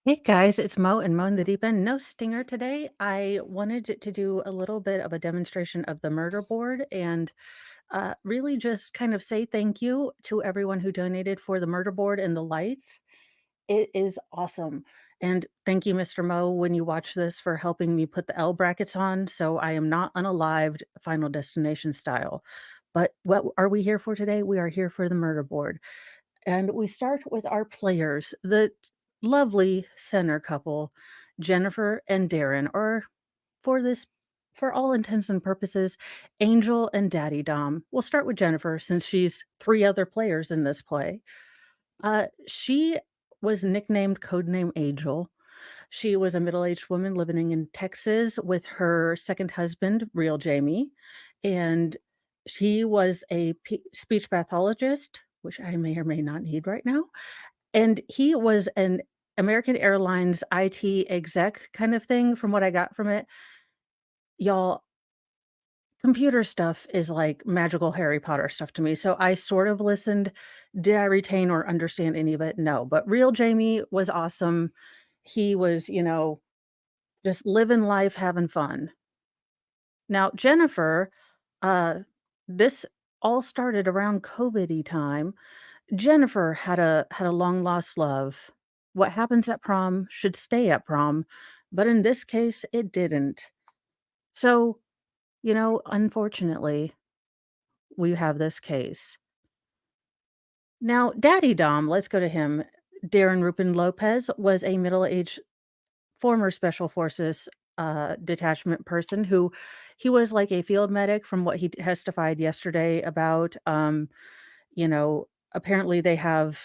Hey guys, it's Mo and Mo in the Deep End. No stinger today. I wanted to do a little bit of a demonstration of the murder board and really just kind of say thank you to everyone who donated for the murder board and the lights. It is awesome. And thank you, Mr. Mo, when you watch this for helping me put the L brackets on so I am not unalived Final Destination style. But what are we here for today? We are here for the murder board. And we start with our players, the lovely center couple, Jennifer and Darren, or for this for all intents and purposes, Angel and Daddy Dom. We'll start with Jennifer since she's 3 other players in this play. She was nicknamed codename Angel. She was a middle-aged woman living in Texas with her second husband, real Jamie, and she was a speech pathologist, which I may or may not need right now, and he was an American Airlines IT exec kind of thing from what I got from it. Y'all, computer stuff is like magical Harry Potter stuff to me, so I sort of listened. Did I retain or understand any of it? No, but real Jamie was awesome. He was, just living life, having fun. Now, Jennifer, uh, this all started around COVID-y time. Jennifer had a long lost love. What happens at prom should stay at prom, but in this case, it didn't. So, unfortunately, we have this case. Now, Daddy Dom, let's go to him. Darrin Reuben Lopez was a middle-aged former special forces detachment person who he was like a field medic from what he testified yesterday about. You know, apparently they have,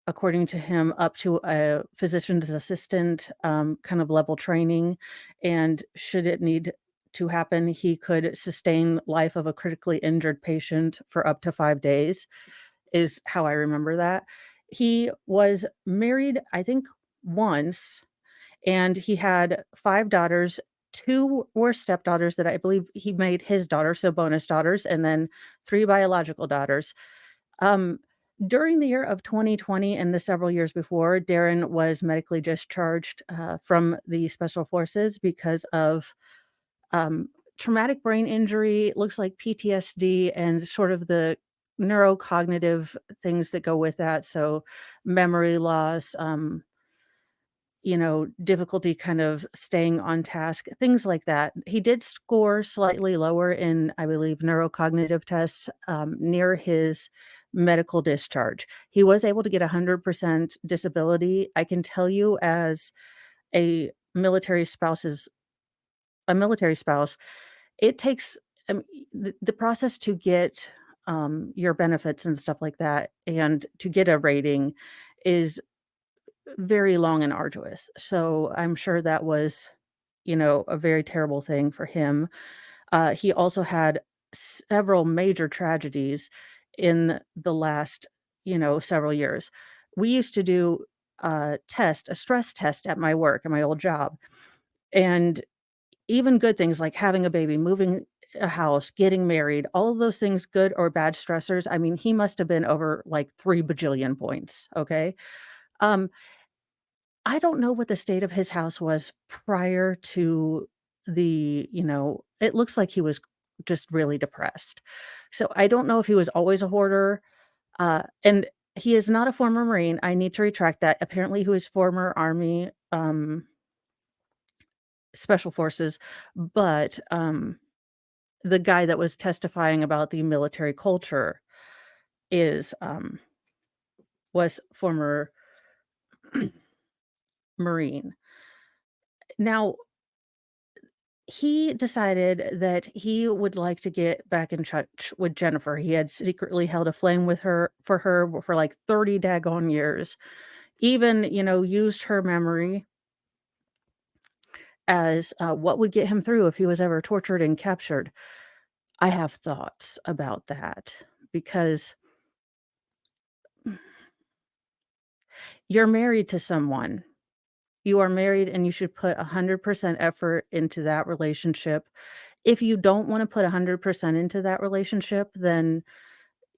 according to him, up to a physician's assistant kind of level training. And should it need to happen, he could sustain life of a critically injured patient for up to 5 days, is how I remember that. He was married, I think, once, and he had 5 daughters. 2 were stepdaughters that I believe he made his daughter, so bonus daughters, and then 3 biological daughters. Um, During the year of 2020 and the several years before, Darren was medically discharged, from the special forces because of, um, traumatic brain injury, looks like PTSD and sort of the neurocognitive things that go with that, so memory loss, difficulty kind of staying on task, things like that. He did score slightly lower in, I believe, neurocognitive tests, near his medical discharge. He was able to get 100% disability. I can tell you as a military spouse, it takes, the process to get, your benefits and stuff like that, and to get a rating is very long and arduous. So I'm sure that was, a very terrible thing for him. He also had several major tragedies in the last, several years. We used to do a stress test at my work, at my old job. And even good things like having a baby, moving a house, getting married, all of those things, good or bad stressors. I mean, he must have been over like 3 bajillion points. Okay. Um, I don't know what the state of his house was prior to it looks like he was just really depressed. So I don't know if he was always a hoarder, and he is not a former Marine. I need to retract that. Apparently, he was former Army, Special Forces, but, the guy that was testifying about the military culture is, was former Marine. Now, he decided that he would like to get back in touch with Jennifer. He had secretly held a flame with her for like 30 daggone years. Even, used her memory as what would get him through if he was ever tortured and captured. I have thoughts about that because you're married to someone. You are married and you should put 100% effort into that relationship. If you don't want to put 100% into that relationship, then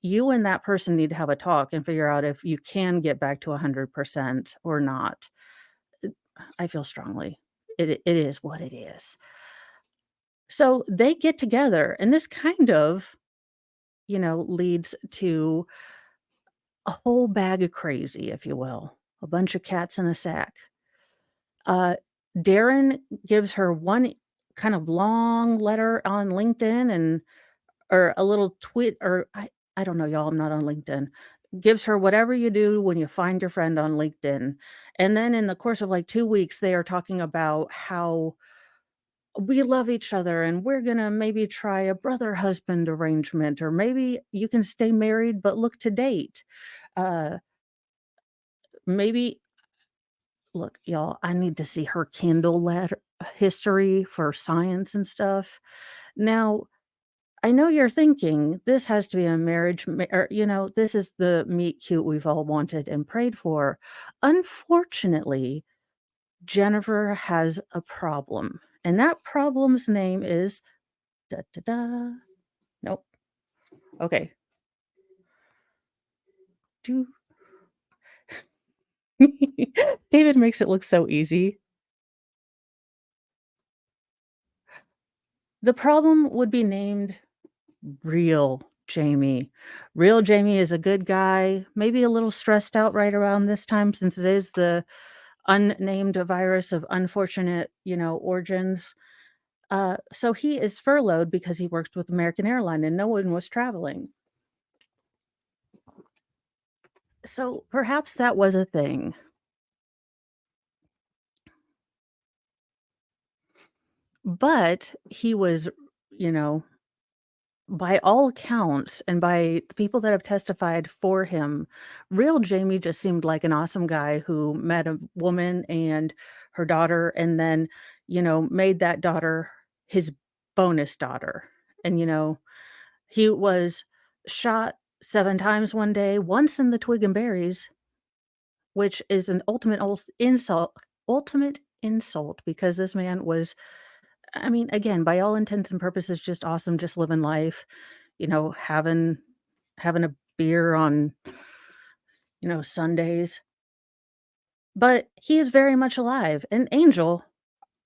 you and that person need to have a talk and figure out if you can get back to 100% or not. I feel strongly. It is what it is. So they get together, and this kind of, leads to a whole bag of crazy, if you will, a bunch of cats in a sack. Uh, Darren gives her one kind of long letter on LinkedIn and or a little tweet or I don't know, y'all, I'm not on LinkedIn. Gives her whatever you do when you find your friend on LinkedIn. And then in the course of like 2 weeks, they are talking about how we love each other and we're gonna maybe try a brother husband arrangement, or maybe you can stay married but look to date. Uh, maybe look, y'all, I need to see her Kindle letter history for science and stuff. Now, I know you're thinking this has to be a or, this is the meet cute we've all wanted and prayed for. Unfortunately, Jennifer has a problem, and that problem's name is da da da. Nope. Okay. Do David makes it look so easy. The problem would be named Real Jamie. Real Jamie is a good guy, maybe a little stressed out right around this time since it is the unnamed virus of unfortunate, origins. So he is furloughed because he works with American Airline and no one was traveling. So perhaps that was a thing. But he was, you know, by all accounts and by the people that have testified for him, real Jamie just seemed like an awesome guy who met a woman and her daughter and then, made that daughter his bonus daughter. And, he was shot 7 times one day, once in the twig and berries, which is an ultimate insult because this man was, I mean, again, by all intents and purposes, just awesome, just living life, having a beer on, Sundays. But he is very much alive, and Angel,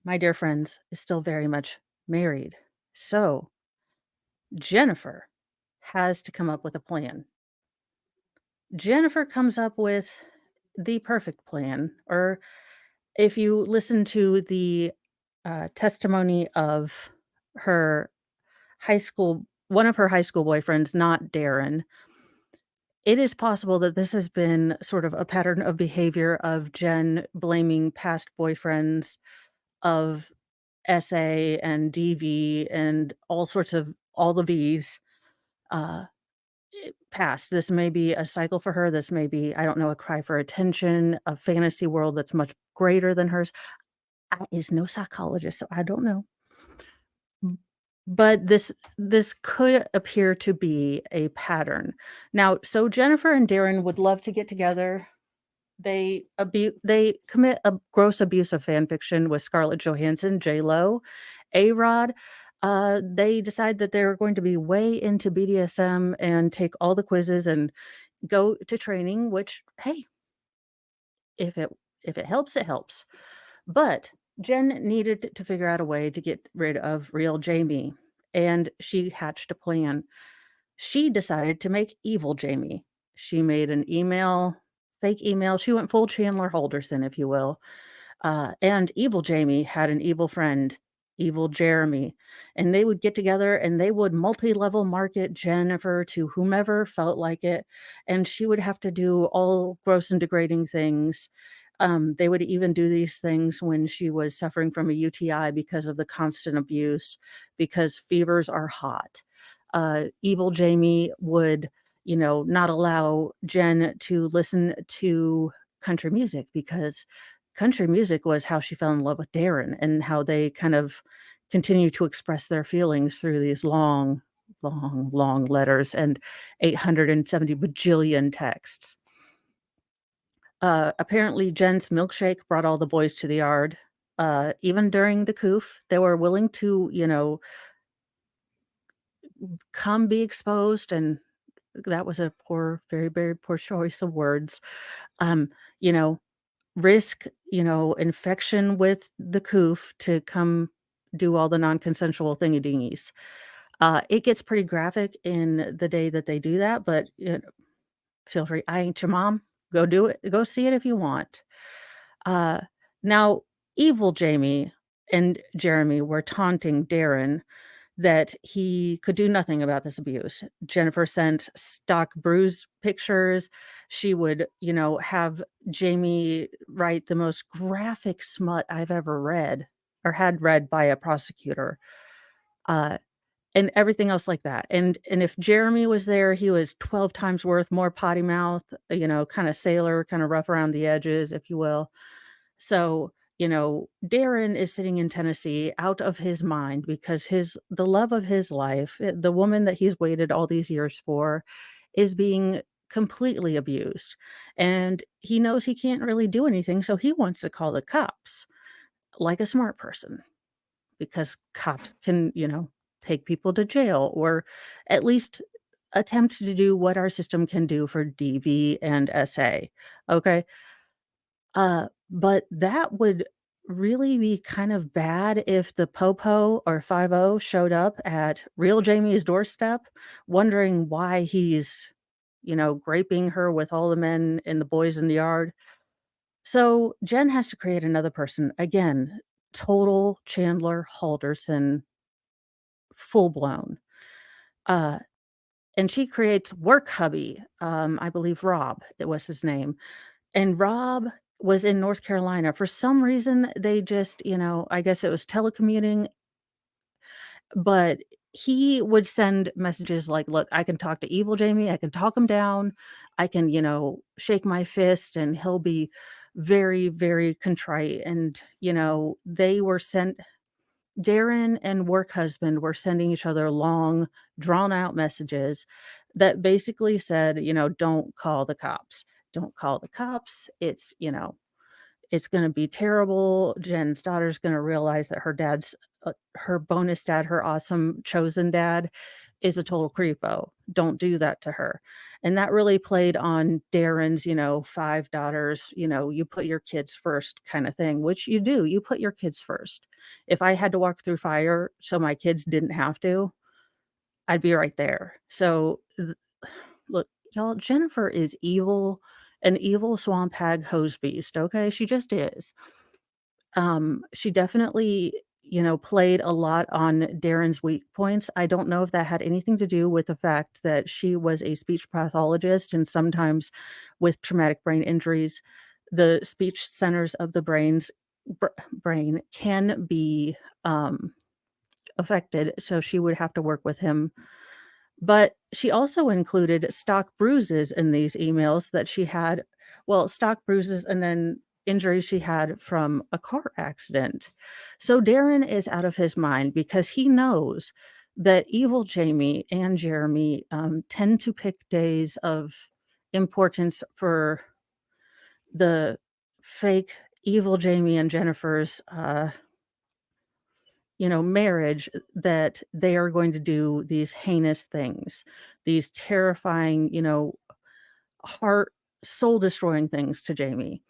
my dear friends, is still very much married. So, Jennifer has to come up with a plan. Jennifer comes up with the perfect plan, or if you listen to the, testimony of her one of her high school boyfriends, not Darren, it is possible that this has been sort of a pattern of behavior of Jen blaming past boyfriends of SA and DV and all the Vs, uh, past. This may be a cycle for her, this may be, I don't know, a cry for attention, a fantasy world that's much greater than hers. I is no psychologist, so I don't know. M But this could appear to be a pattern. Now, so Jennifer and Darren would love to get together. They commit a gross abuse of fan fiction with Scarlett Johansson, J.Lo, A-Rod. They decide that they're going to be way into BDSM and take all the quizzes and go to training, which, hey, if it helps, it helps. But Jen needed to figure out a way to get rid of real Jamie, and she hatched a plan. She decided to make evil Jamie. She made an fake email. She went full Chandler Halderson, if you will. And evil Jamie had an evil friend, evil Jeremy, and they would get together and they would multi-level market Jennifer to whomever felt like it, and she would have to do all gross and degrading things. They would even do these things when she was suffering from a UTI because of the constant abuse, because fevers are hot. Evil Jamie would, not allow Jen to listen to country music because country music was how she fell in love with Darren and how they kind of continue to express their feelings through these long, long, long letters and 870 bajillion texts. Apparently, Jen's milkshake brought all the boys to the yard. Even during the coof, they were willing to, come be exposed, and that was a poor, very, very poor choice of words. Um, you know, risk, infection with the coof to come do all the non-consensual thingy-dingies. It gets pretty graphic in the day that they do that, but, feel free. I ain't your mom. Go do it. Go see it if you want. Uh, Now, evil Jamie and Jeremy were taunting Darrin that he could do nothing about this abuse. Jennifer sent stock bruise pictures. She would, have Jamie write the most graphic smut I've ever read or had read by a prosecutor. Uh, and everything else like that. And if Jeremy was there, he was 12 times worth, more potty mouth, kinda sailor, kinda rough around the edges, if you will. So, Darren is sitting in Tennessee out of his mind because the love of his life, the woman that he's waited all these years for, is being completely abused. And he knows he can't really do anything, so he wants to call the cops like a smart person because cops can, take people to jail or at least attempt to do what our system can do for DV and SA. Okay. But that would really be kind of bad if the Popo or 50 showed up at real Jamie's doorstep, wondering why he's, graping her with all the men and the boys in the yard. So Jen has to create another person. Again, total Chandler Halderson, full blown. Uh, and she creates Work Hubby. I believe Rob, it was his name. And Rob was in North Carolina. For some reason, they just, I guess it was telecommuting, but he would send messages like, "Look, I can talk to evil Jamie. I can talk him down. I can, shake my fist and he'll be very, very contrite." And, they were sent Darren and work husband were sending each other long, drawn out messages that basically said, "Don't call the cops. Don't call the cops. It's gonna be terrible. Jen's daughter's gonna realize that her bonus dad, her awesome chosen dad, is a total creepo. Don't do that to her." And that really played on Darren's, 5 daughters, you put your kids first kinda thing, which you do, you put your kids first. If I had to walk through fire so my kids didn't have to, I'd be right there. So, look, y'all, Jennifer is evil, an evil swamp hag hose beast, okay? She just is. She definitely, played a lot on Darren's weak points. I don't know if that had anything to do with the fact that she was a speech pathologist, and sometimes with traumatic brain injuries, the speech centers of the brain can be, affected, so she would have to work with him, but she also included stock bruises in these emails that she had, well, stock bruises and then injuries she had from a car accident. So Darren is out of his mind because he knows that evil Jamie and Jeremy, tend to pick days of importance for the fake evil Jamie and Jennifer's, marriage, that they are going to do these heinous things, these terrifying, heart soul destroying things to Jamie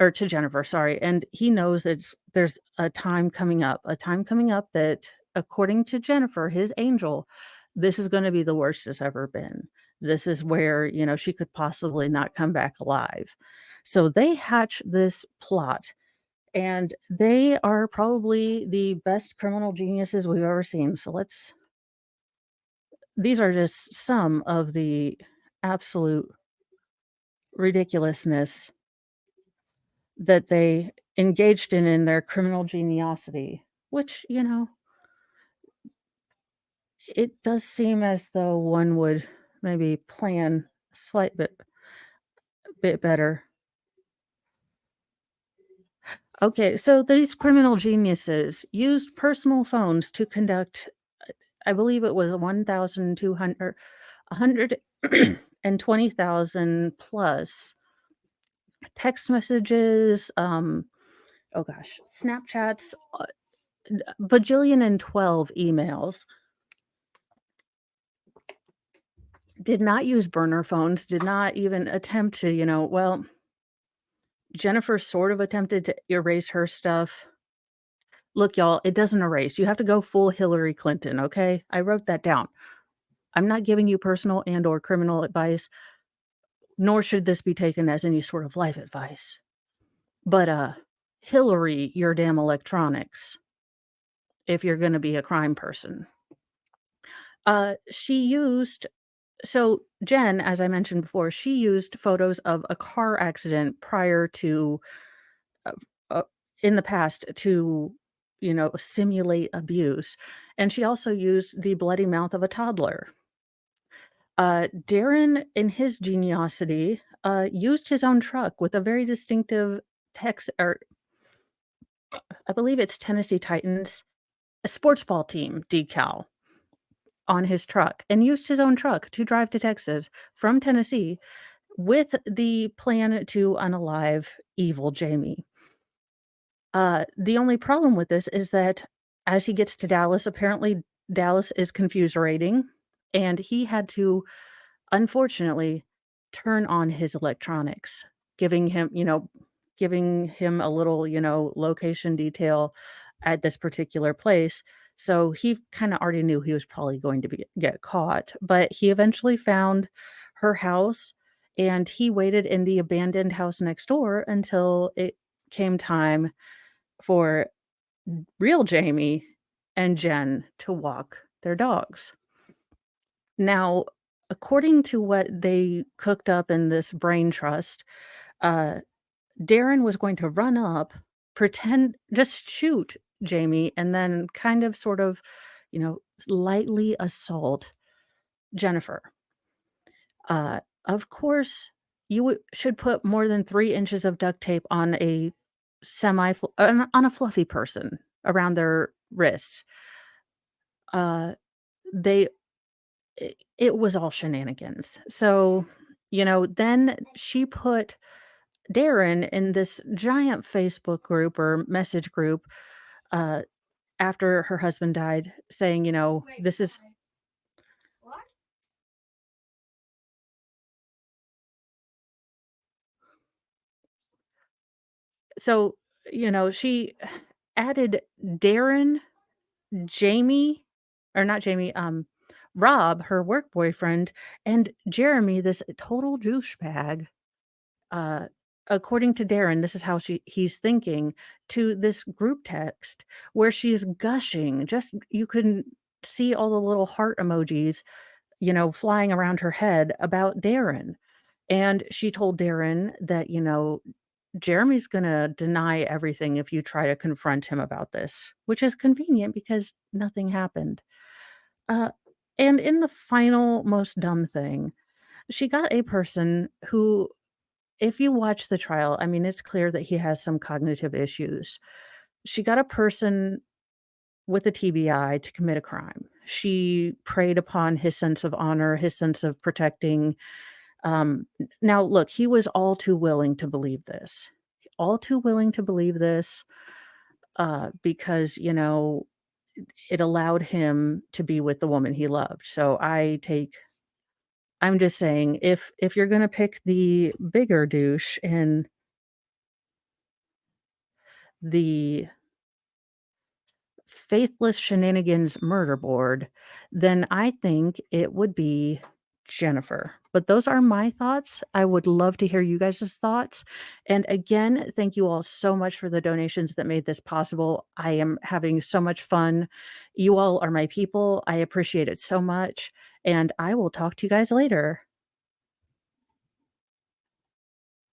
or to Jennifer, sorry. And he knows there's a time coming up that according to Jennifer, his angel, this is going to be the worst it's ever been. This is where, she could possibly not come back alive. So they hatch this plot and they are probably the best criminal geniuses we've ever seen. So these are just some of the absolute ridiculousness that they engaged in their criminal geniosity, which, it does seem as though one would maybe plan a bit better. Okay, so these criminal geniuses used personal phones to conduct, I believe it was 1,200 120,000 plus text messages, oh gosh, Snapchats, bajillion and 12 emails. Did not use burner phones, did not even attempt to, well, Jennifer sort of attempted to erase her stuff. Look, y'all, it doesn't erase. You have to go full Hillary Clinton, okay? I wrote that down. I'm not giving you personal and or criminal advice, nor should this be taken as any sort of life advice. But, Hillary your damn electronics if you're gonna be a crime person. She used so Jen, as I mentioned before, she used photos of a car accident prior to, uh, uh, in the past to, simulate abuse, and she also used the bloody mouth of a toddler. Darren, in his geniosity, used his own truck with a very distinctive Tex or I believe it's Tennessee Titans, a sports ball team decal on his truck and used his own truck to drive to Texas from Tennessee with the plan to unalive evil Jamie. The only problem with this is that as he gets to Dallas, apparently Dallas is confuserating, and he had to, unfortunately, turn on his electronics, giving him a little, location detail at this particular place. So he kinda already knew he was probably going to get caught, but he eventually found her house, and he waited in the abandoned house next door until it came time for real Jamie and Jen to walk their dogs. Now, according to what they cooked up in this brain trust, uh, Darren was going to run up, pretend just shoot Jamie, and then kind of sort of, lightly assault Jennifer. Of course, you should put more than 3 inches of duct tape on a on a fluffy person around their wrists. Uh, they it was all shenanigans. So, then she put Darren in this giant Facebook group or message group, uh, after her husband died saying, "This is." So, she added Darren, Jamie or not Jamie, Rob, her work boyfriend, and Jeremy, this total douchebag, uh, according to Darren, this is how he's thinking, to this group text where she's gushing. Just you can see all the little heart emojis, flying around her head about Darren. And she told Darren that, Jeremy's gonna deny everything if you try to confront him about this, which is convenient because nothing happened. Uh, and in the final most dumb thing, she got a person who, if you watch the trial, I mean, it's clear that he has some cognitive issues. She got a person with a TBI to commit a crime. She preyed upon his sense of honor, his sense of protecting. Now, look, he was all too willing to believe this. All too willing to believe this because, it allowed him to be with the woman he loved. So I'm just saying, if you're gonna pick the bigger douche in the Faithless Shenanigans murder board, then I think it would be Jennifer. But those are my thoughts. I would love to hear you guys' thoughts. And again, thank you all so much for the donations that made this possible. I am having so much fun. You all are my people. I appreciate it so much. And I will talk to you guys later.